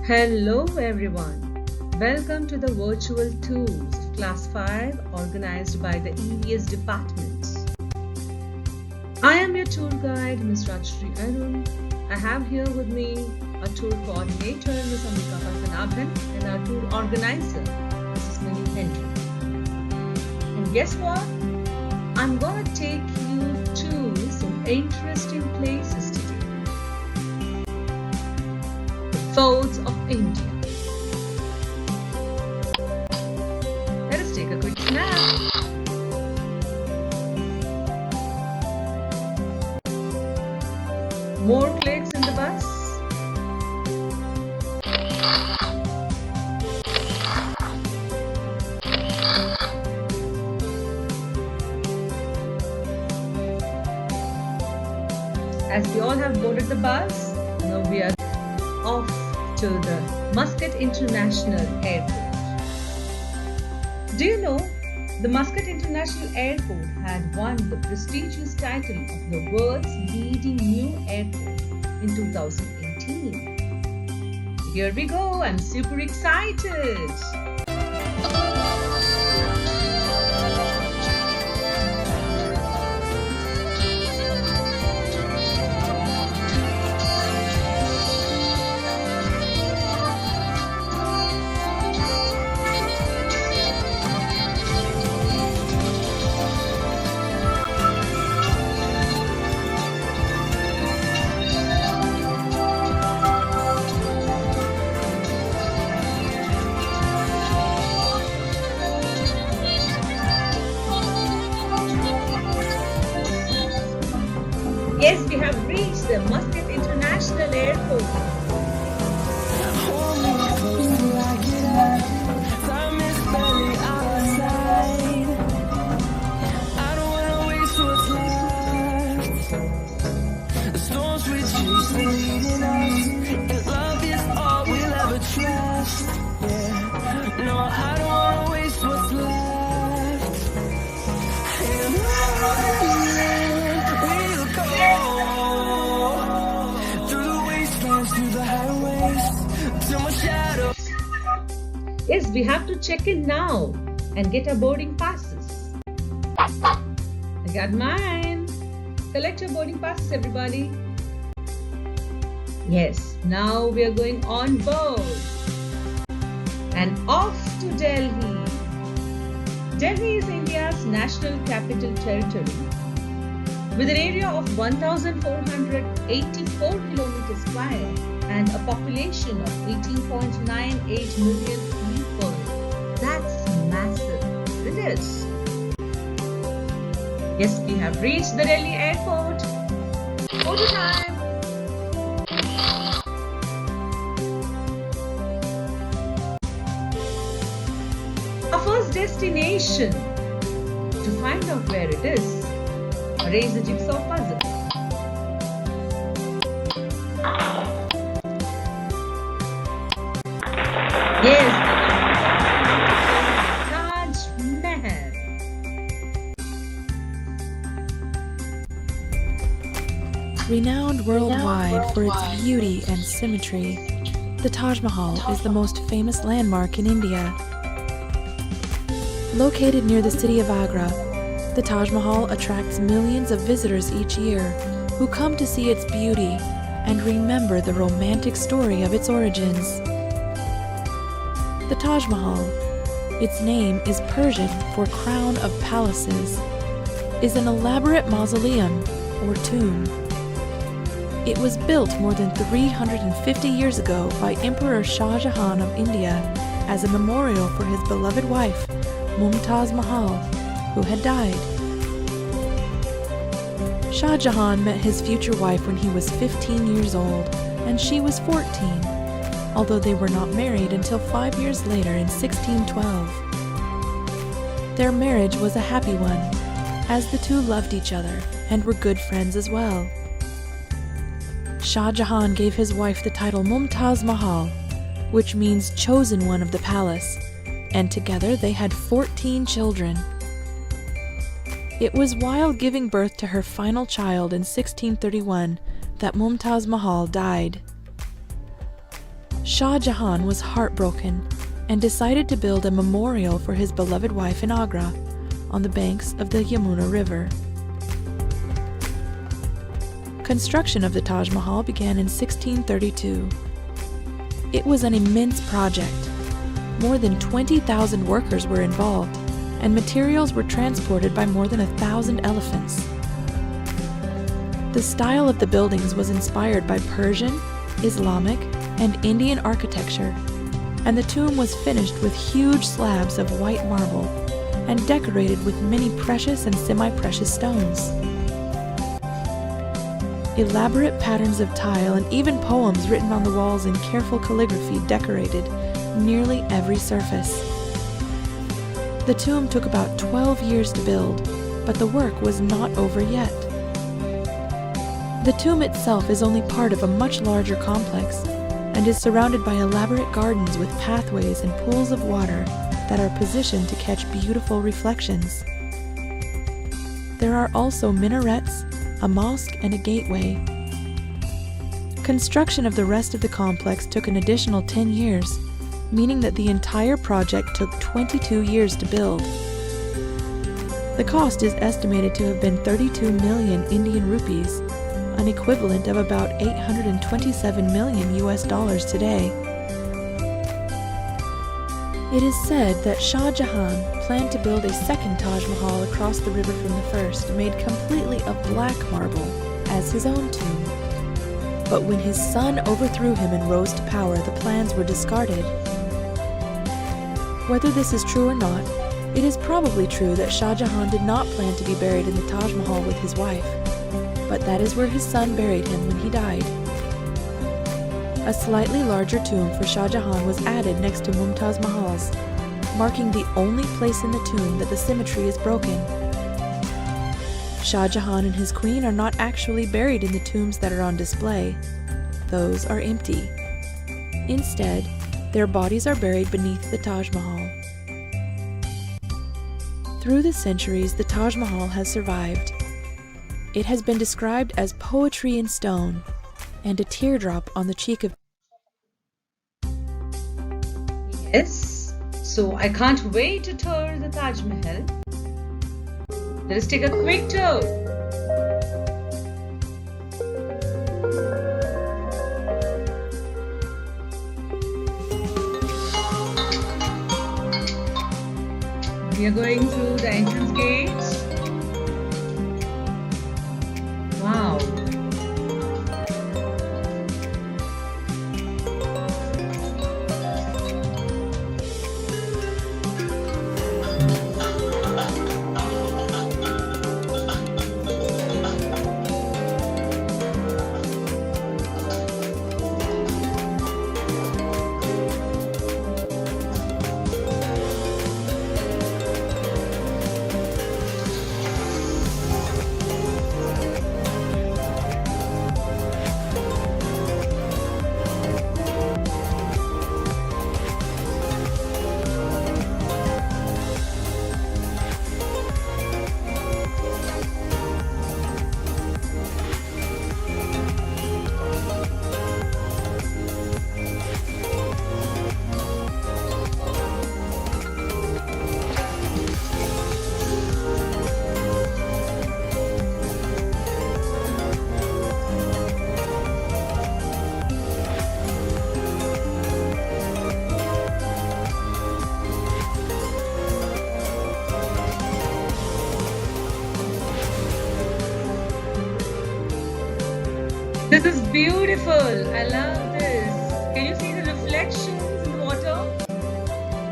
Hello everyone. Welcome to the virtual tours of Class 5 organized by the EVS department. I am your tour guide, Ms. Rajshri Arun. I have here with me our tour coordinator, Ms. Amika Pasanabhan, and our tour organizer, Mrs. Minnie Henry. And guess what? I'm gonna take you to some interesting places today. Forts of India. Let us take a quick snap. More clicks in the bus. As we all have boarded the bus, now we are off to the Muscat International Airport. Do you know, the Muscat International Airport had won the prestigious title of the world's leading new airport in 2018. Here we go, I'm super excited. Yes, we have reached the Muscat International Airport. Time is barely outside. I don't wanna waste what's left. The storms we chase are leading us, and love is all we'll ever trust. Yeah, no, I don't wanna waste what's left. And we'll go through the wastelands, through the highways, till my shadow. Yes, we have to check in now and get our boarding passes. I got mine. Collect your boarding passes, everybody. Yes, now we are going on board and off to Delhi. Delhi is India's national capital territory with an area of 1,484 kilometers square and a population of 18.98 million people. That's massive, isn't it? Yes, we have reached the Delhi airport. Photo time. Our first destination. To find out where it is, arrange the jigsaw puzzle. Yes, Taj Mahal. Renowned worldwide for its beauty and symmetry, the Taj Mahal is the most famous landmark in India. Located near the city of Agra, the Taj Mahal attracts millions of visitors each year who come to see its beauty and remember the romantic story of its origins. The Taj Mahal, its name is Persian for crown of palaces, is an elaborate mausoleum or tomb. It was built more than 350 years ago by Emperor Shah Jahan of India as a memorial for his beloved wife, Mumtaz Mahal, who had died. Shah Jahan met his future wife when he was 15 years old, and she was 14, although they were not married until 5 years later in 1612. Their marriage was a happy one, as the two loved each other and were good friends as well. Shah Jahan gave his wife the title Mumtaz Mahal, which means chosen one of the palace, and together they had 14 children. It was while giving birth to her final child in 1631 that Mumtaz Mahal died. Shah Jahan was heartbroken and decided to build a memorial for his beloved wife in Agra on the banks of the Yamuna River. Construction of the Taj Mahal began in 1632. It was an immense project. More than 20,000 workers were involved, and materials were transported by more than 1,000 elephants. The style of the buildings was inspired by Persian, Islamic, and Indian architecture, and the tomb was finished with huge slabs of white marble and decorated with many precious and semi-precious stones. Elaborate patterns of tile and even poems written on the walls in careful calligraphy decorated nearly every surface. The tomb took about 12 years to build, but the work was not over yet. The tomb itself is only part of a much larger complex and is surrounded by elaborate gardens with pathways and pools of water that are positioned to catch beautiful reflections. There are also minarets, a mosque, and a gateway. Construction of the rest of the complex took an additional 10 years, meaning that the entire project took 22 years to build. The cost is estimated to have been 32 million Indian rupees, an equivalent of about 827 million US dollars today. It is said that Shah Jahan planned to build a second Taj Mahal across the river from the first, made completely of black marble, as his own tomb. But when his son overthrew him and rose to power, the plans were discarded. Whether this is true or not, it is probably true that Shah Jahan did not plan to be buried in the Taj Mahal with his wife, but that is where his son buried him when he died. A slightly larger tomb for Shah Jahan was added next to Mumtaz Mahal's, marking the only place in the tomb that the symmetry is broken. Shah Jahan and his queen are not actually buried in the tombs that are on display. Those are empty. Instead, their bodies are buried beneath the Taj Mahal. Through the centuries, the Taj Mahal has survived. It has been described as poetry in stone and a teardrop on the cheek of... Yes, so I can't wait to tour the Taj Mahal. Let us take a quick tour. We are going through the entrance gate. Wow. This is beautiful. I love this. Can you see the reflections in the water?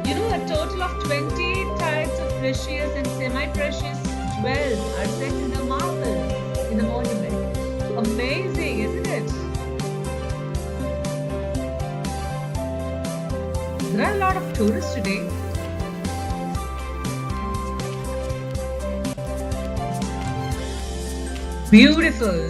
You know, a total of 20 types of precious and semi-precious jewels are set in the marble in the monument. Amazing, isn't it? There are a lot of tourists today. Beautiful.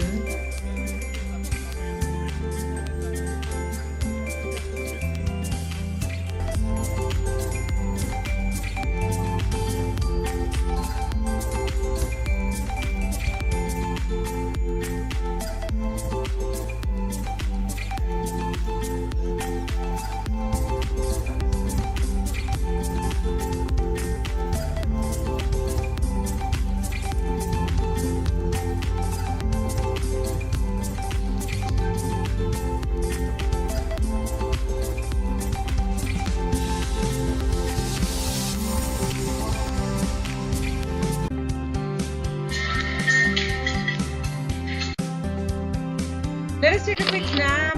take a quick nap.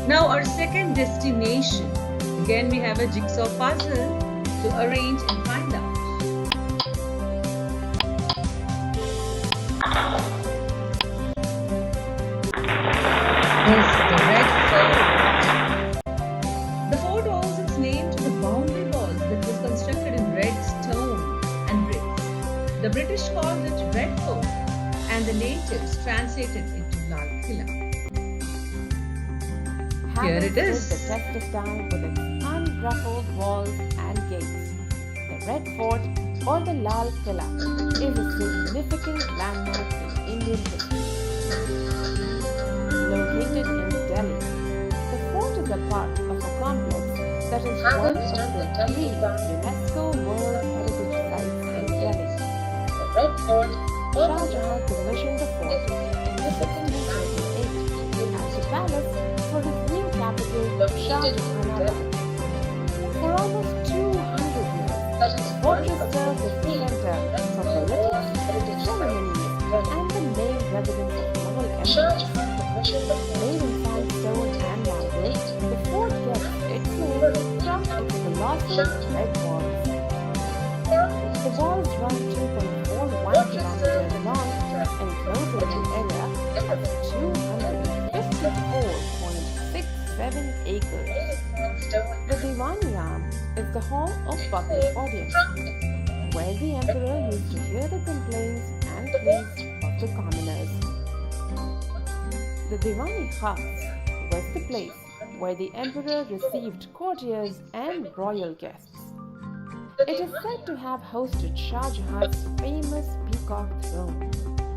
Now our second destination. Again, we have a jigsaw puzzle to arrange and find out. Is the Red Fort. The fort owes its name to the boundary walls that was constructed in red stone and bricks. The British called it Red Fort and the natives translated it to Lal Killa. Here it Having is. stood the test of time with its unruffled walls and gates, the Red Fort or the Lal Killa is a significant landmark in Indian history. Located in Delhi, the fort is a part of a complex that is one of the 3 UNESCO World Heritage Sites in Delhi. Shah Jahan commissioned the fort in 1638 as the palace for his new capital, Shah Jahanabad. For almost 200 years, the fortress served as the center for politics, ceremonies, and the main residence of Mughal emperors. Made in sandstone and marble, the fort gets its name from its colossal red walls. The walls run 2.41 kilometers long, enclosing an area of 254.67 acres. The Diwani Arm is the hall of public audience, where the emperor used to hear the complaints and pleas of the commoners. The Diwani House was the place where the emperor received courtiers and royal guests. It is said to have hosted Shah Jahan's famous peacock throne.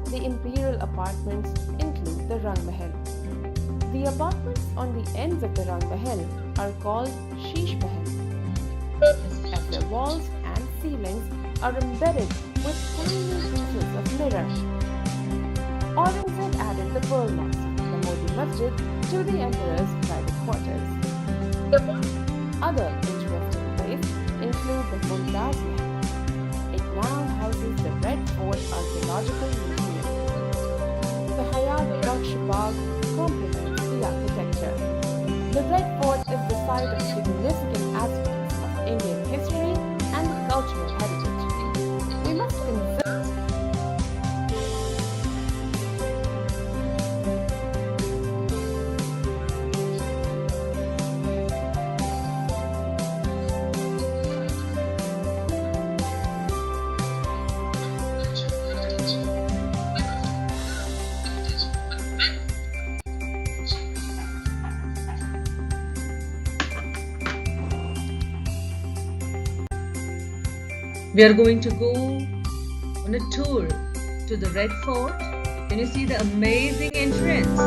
The imperial apartments include the Rang Mahal. The apartments on the ends of the Rang Mahal are called Sheesh Mahal, as their walls and ceilings are embedded with tiny pieces of mirror. Aurangzeb added the Pearl Mosque, the Modi Masjid, to the emperor's private quarters. Other interesting places include the Mumtaz Mahal. It now houses the Red Fort Archaeological Museum. The Hayat Baksh Bagh complements the architecture. The Red Fort is the site of significant aspects of Indian history and cultural heritage. We must consider We are going to go on a tour to the Red Fort. Can you see the amazing entrance?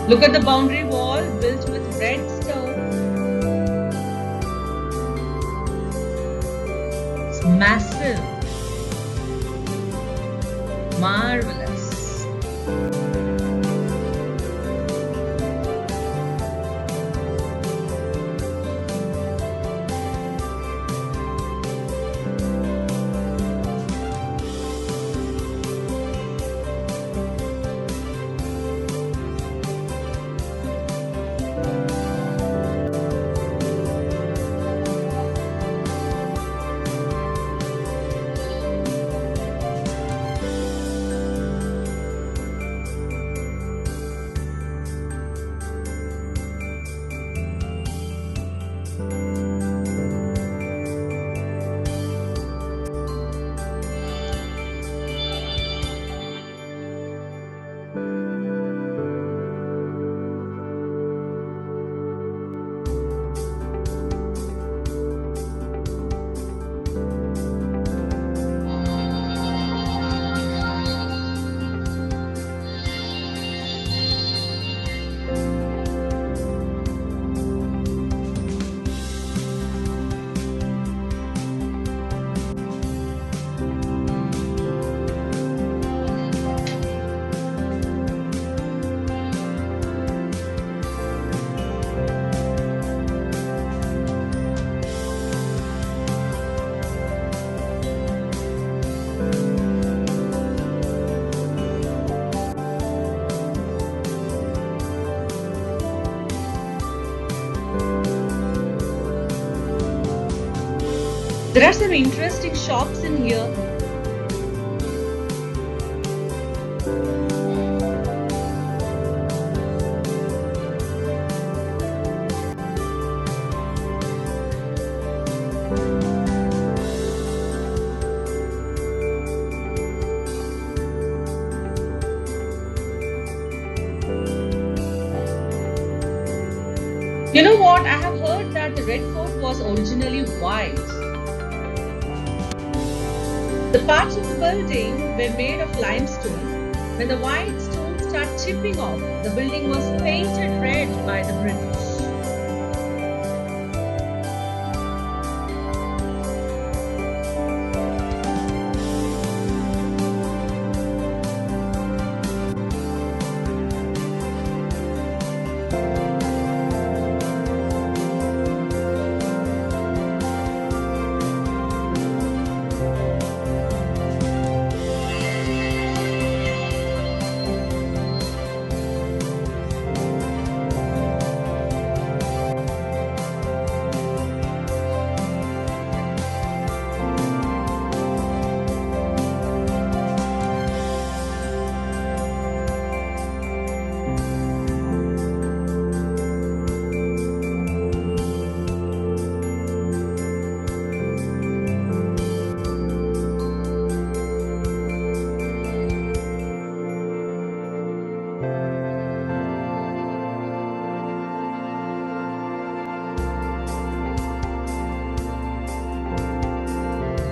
Look at the boundary wall built with red stone. It's massive. Marvelous. There are some interesting shops in here. You know what? I have heard that the Red Fort was originally white. The parts of the building were made of limestone. When the white stone started chipping off, the building was painted red by the British.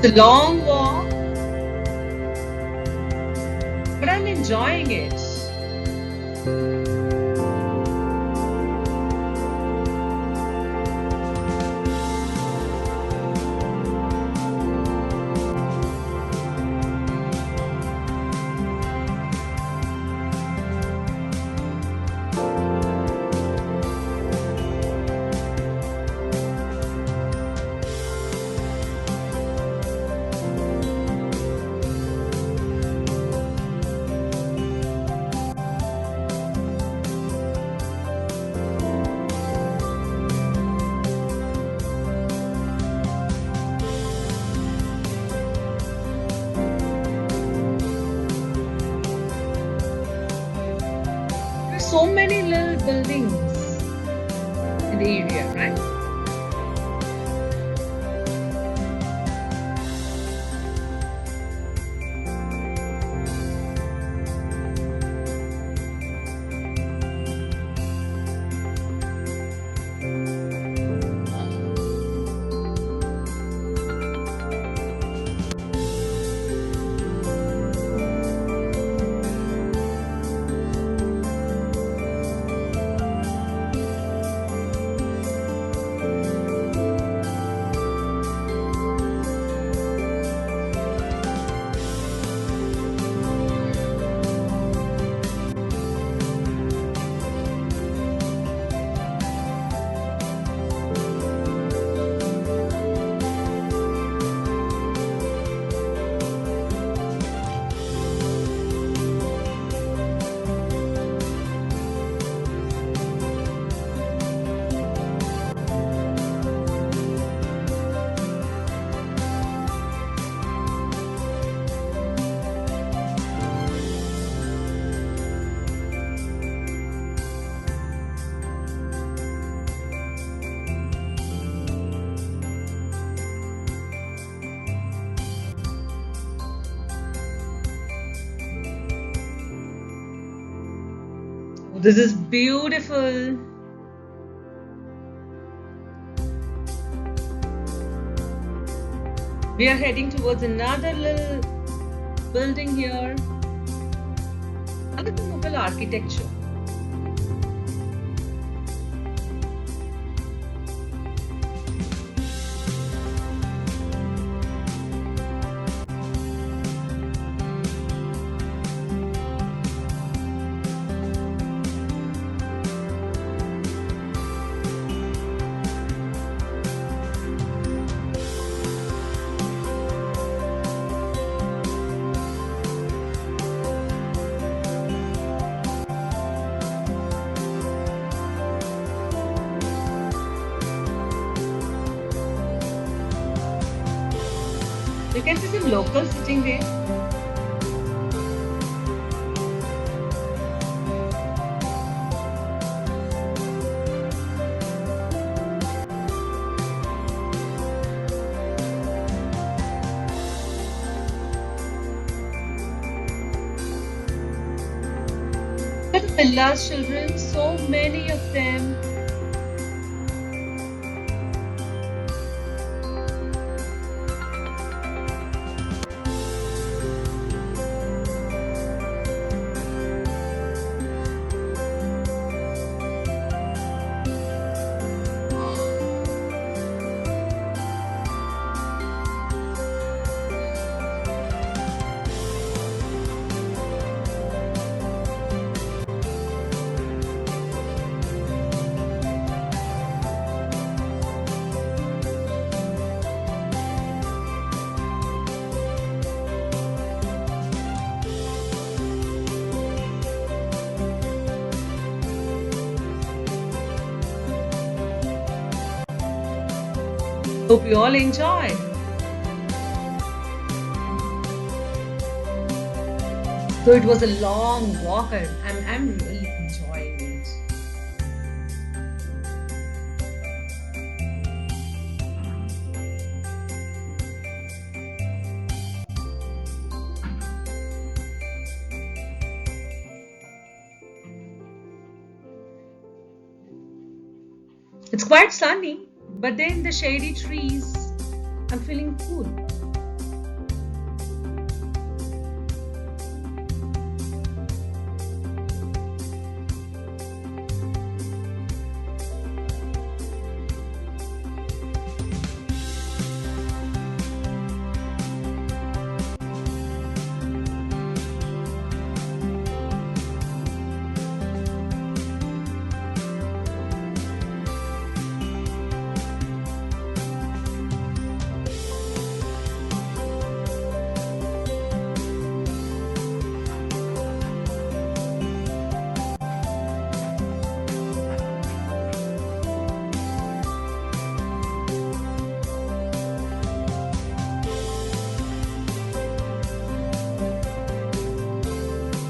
It's a long walk, but I'm enjoying it. So many little buildings in the area, right? This is beautiful. We are heading towards another little building here. Another Mughal architecture. You can see some locals sitting there. Look at the villas, children, so many of them. Hope you all enjoy. Though it was a long walk, I'm really enjoying it. It's quite sunny, but then the shady trees, I'm feeling cool.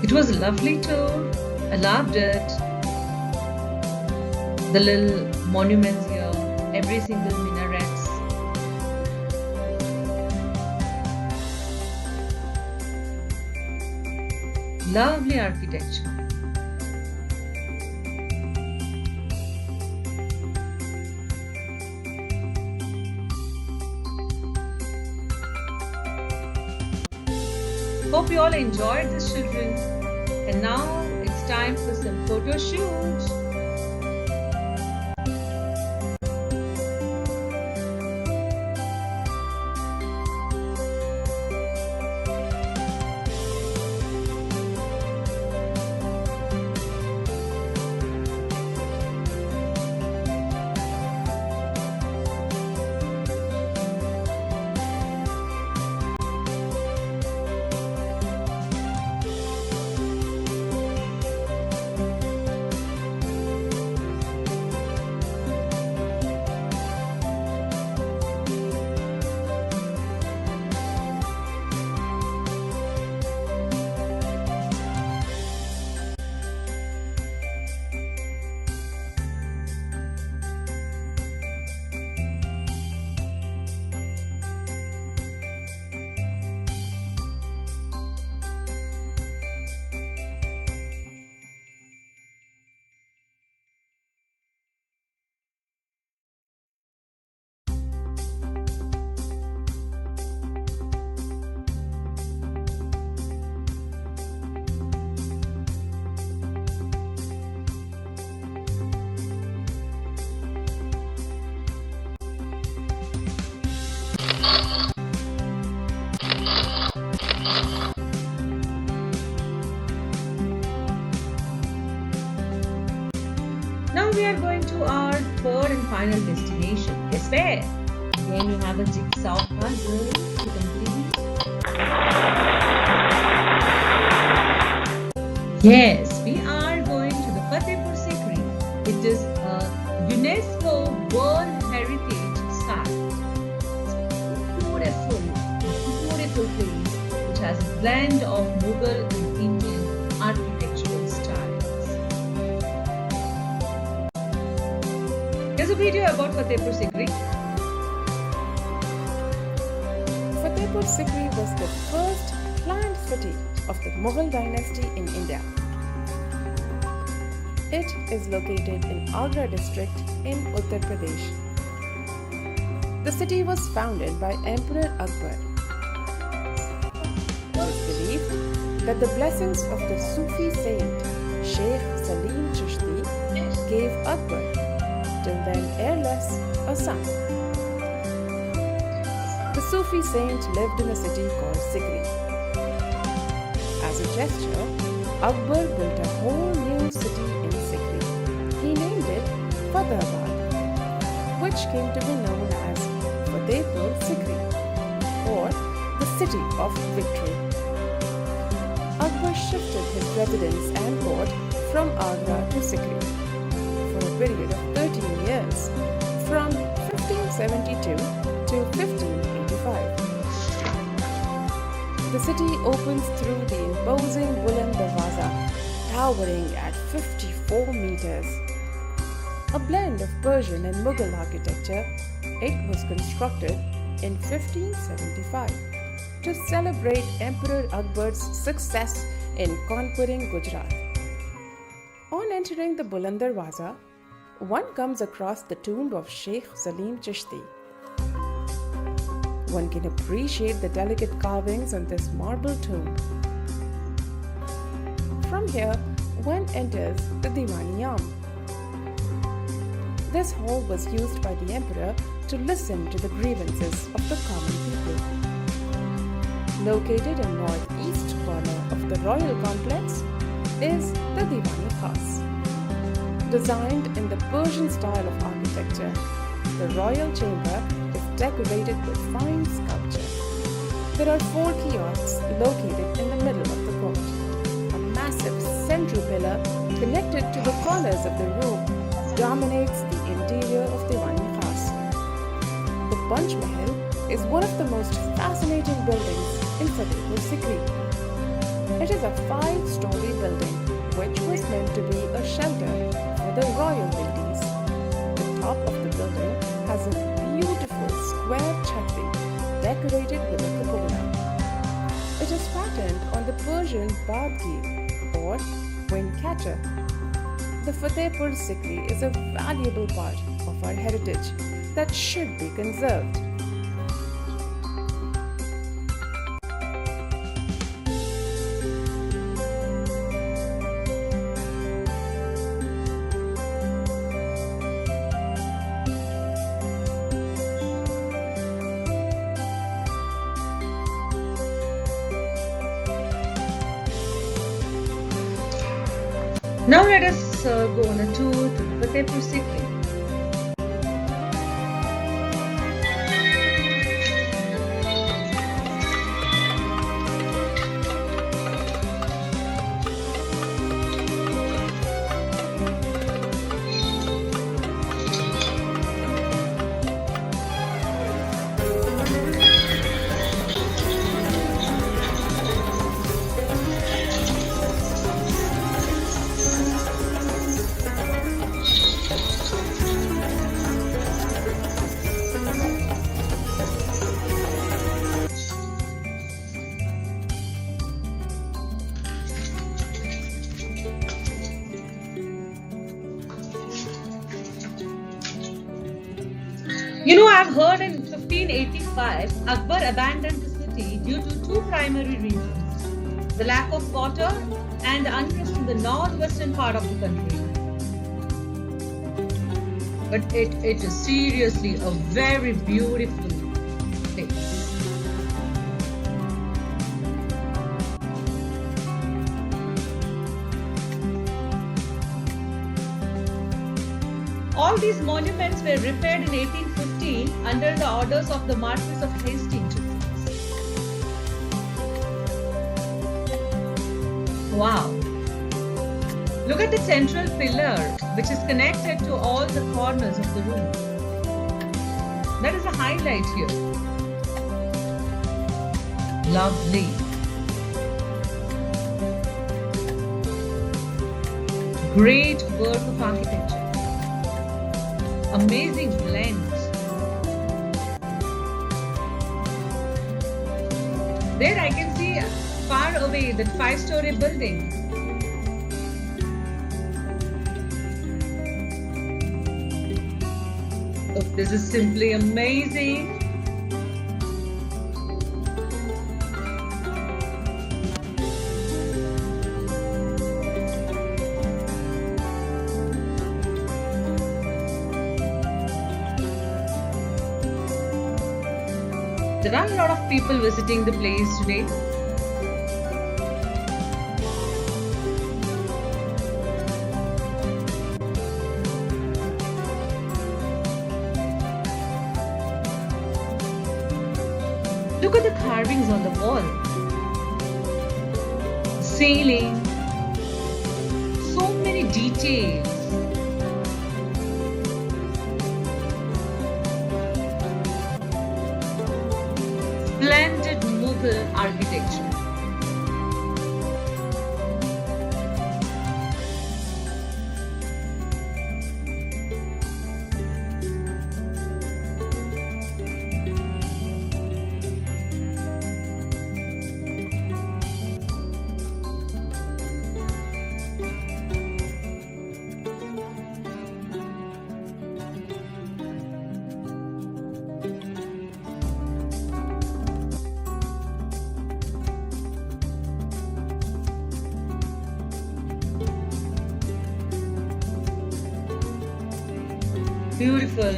It was a lovely tour. I loved it. The little monuments here, every single minarets. Lovely architecture. Hope you all enjoyed this, children. And now it's time for some photo shoot. Now we are going to our third and final destination. Guess where? Again, you have a jigsaw puzzle to complete. Yes, we are going to the Fatehpur Sikri. It is a UNESCO World Heritage Site. It's beautiful, beautiful place which has a blend of Mughal and Indian architectural styles. Here's a video about Fatehpur Sikri. Fatehpur Sikri was the first planned city of the Mughal dynasty in India. It is located in Agra district in Uttar Pradesh. The city was founded by Emperor Akbar. It is believed that the blessings of the Sufi saint Sheikh Salim Chishti gave Akbar, till then heirless, a son. The Sufi saint lived in a city called Sikri. As a gesture, Akbar built a whole new city in Sikri. He named it Fatehbad, which came to be known as Fatehpur Sikri, or the City of Victory. Akbar shifted his residence and court from Agra to Sikri for a period of 13 years, from 1572 to 1585. The city opens through the imposing Buland Darwaza, towering at 54 meters. A blend of Persian and Mughal architecture, it was constructed in 1575 to celebrate Emperor Akbar's success in conquering Gujarat. On entering the Buland Darwaza, one comes across the tomb of Sheikh Salim Chishti. One can appreciate the delicate carvings on this marble tomb. From here, one enters the Diwaniyam. This hall was used by the emperor to listen to the grievances of the common people. Located in northeast corner of the royal complex is the Diwani Khas. Designed in the Persian style of architecture, the royal chamber is decorated with fine sculpture. There are 4 kiosks located in the middle of the court. A massive central pillar connected to the corners of the room dominates the interior of Diwani Khas. The Panch Mahal is one of the most fascinating buildings in Fatehpur Sikri. It is a 5-story building which was meant to be a shelter for the royal ladies. The top of the building has a beautiful square chhatri decorated with a cupola. It is patterned on the Persian badgir or wing catcher. The Fatehpur Sikri is a valuable part of our heritage that should be conserved. Now let us go on a tour to Fatehpur Sikri. I've heard in 1585, Akbar abandoned the city due to 2 primary reasons: the lack of water and unrest in the northwestern part of the country. But it is seriously a very beautiful place. All these monuments were repaired in 1815 under the orders of the Marquis of Hastings. Wow! Look at the central pillar, which is connected to all the corners of the room. That is a highlight here. Lovely. Great work of architecture. Amazing blends. There I can see far away that five-story building. Oh, this is simply amazing. There are a lot of people visiting the place today. Look at the carvings on the wall. Ceiling. So many details. Splendid Mughal architecture. Beautiful.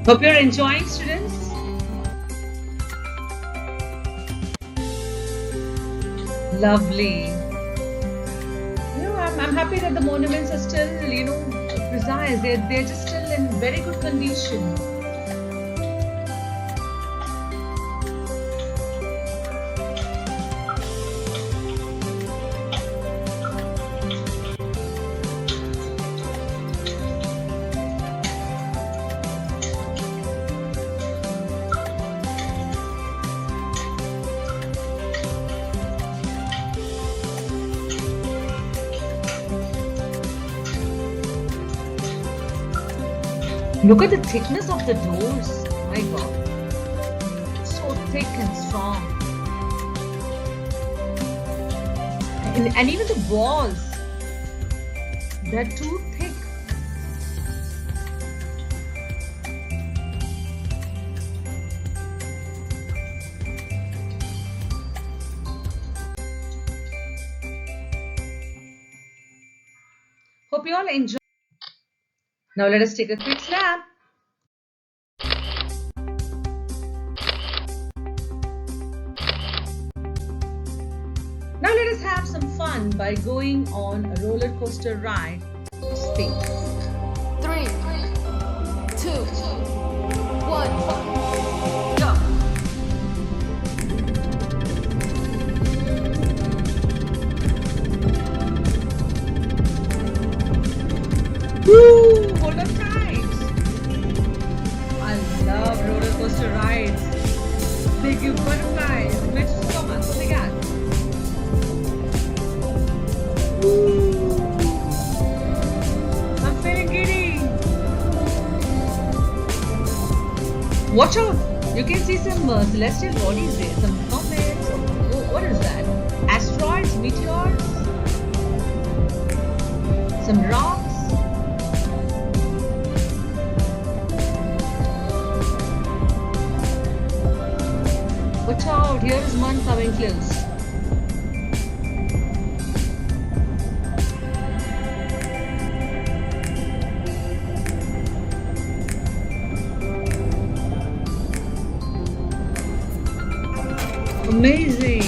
Hope you're enjoying, students. Lovely. I'm happy that the monuments are still, precise. They're just still in very good condition. Look at the thickness of the doors. My God. So thick and strong. And even the walls. They're too thick. Hope you all enjoy. Now let us take a quick snap. Now let us have some fun by going on a roller coaster ride to space. 3, 2, 1, go! Woo! Hold on tight! I love roller coaster rides. They give butterflies. Much so much. Obrigado. Woo! I'm feeling giddy. Watch out! You can see some celestial bodies there, some comets. What is that? Asteroids, meteors, some rocks. Watch out, here is one coming close. Amazing.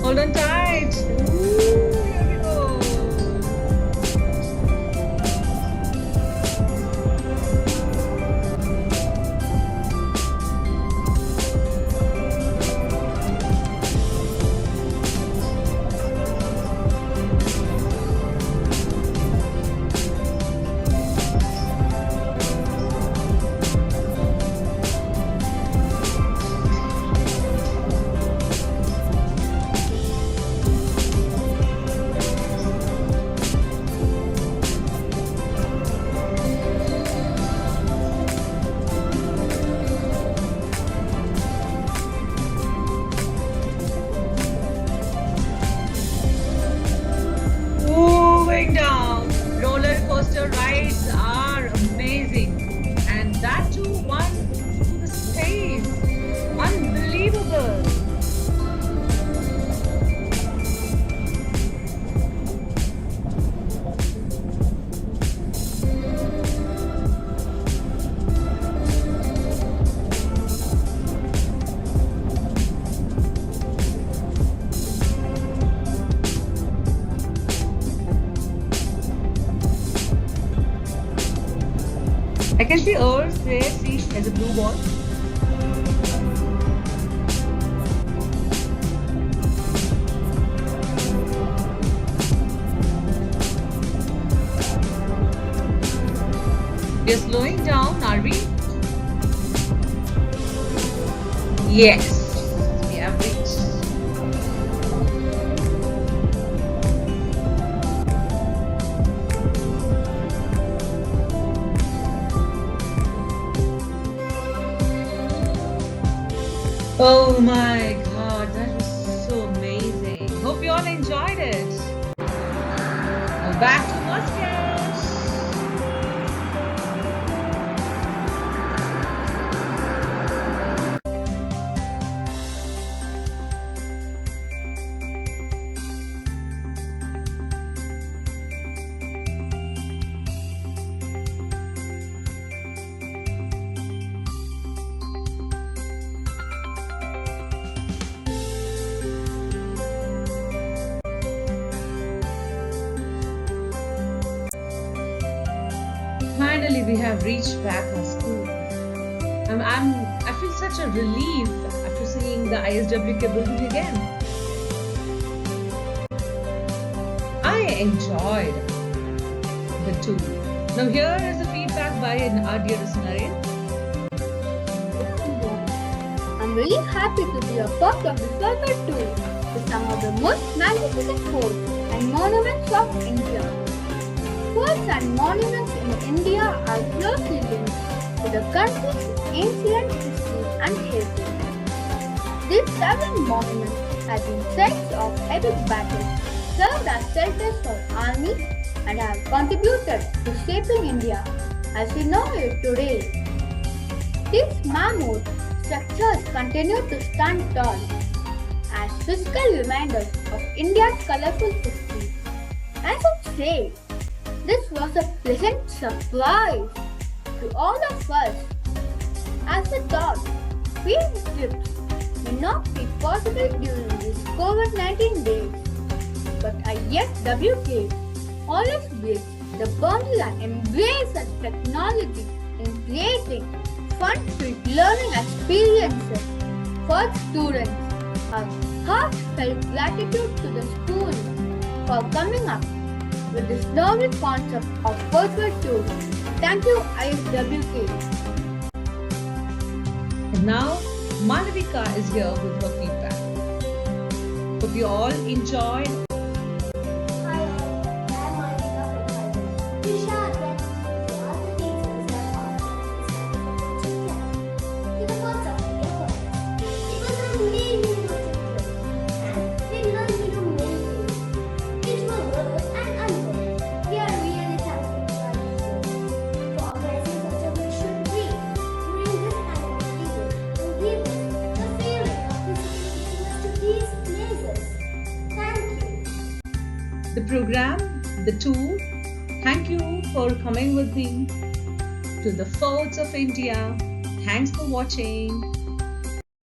Hold on tight. Ooh, here we go. Going down. Roller coaster rides are amazing, and that too one to the space. Unbelievable. I can see Earth there, see as a blue ball. We are slowing down, are we? Yes, we have reached. Oh my god, that was so amazing. Hope you all enjoyed it. Now back to Moscow. Finally, we have reached back our school. I feel such a relief after seeing the ISWK building again. I enjoyed the tour. Now here is the feedback by our dearest Naren. I'm really happy to be a part of this local tour with some of the most magnificent forts and monuments of India. Forts and monuments in India are closely linked to the country's ancient history and heritage. These several monuments have been sites of epic battles, served as shelters for armies, and have contributed to shaping India as we know it today. These mammoth structures continue to stand tall as physical reminders of India's colorful history. I should say, this was a pleasant surprise to all of us, as we thought field trips may not be possible during these COVID-19 days. But ISWK always builds the boundary and embraces technology in creating fun-filled learning experiences for students. Our heartfelt gratitude to the school for coming up with this novel concept of virtual tours. Thank you, ISWK. And now, Malavika is here with her feedback. Hope you all enjoyed. Hi all, I'm Monica from Thailand. To share that with all the teachers that are the program, the tour. Thank you for coming with me to the forts of India. Thanks for watching.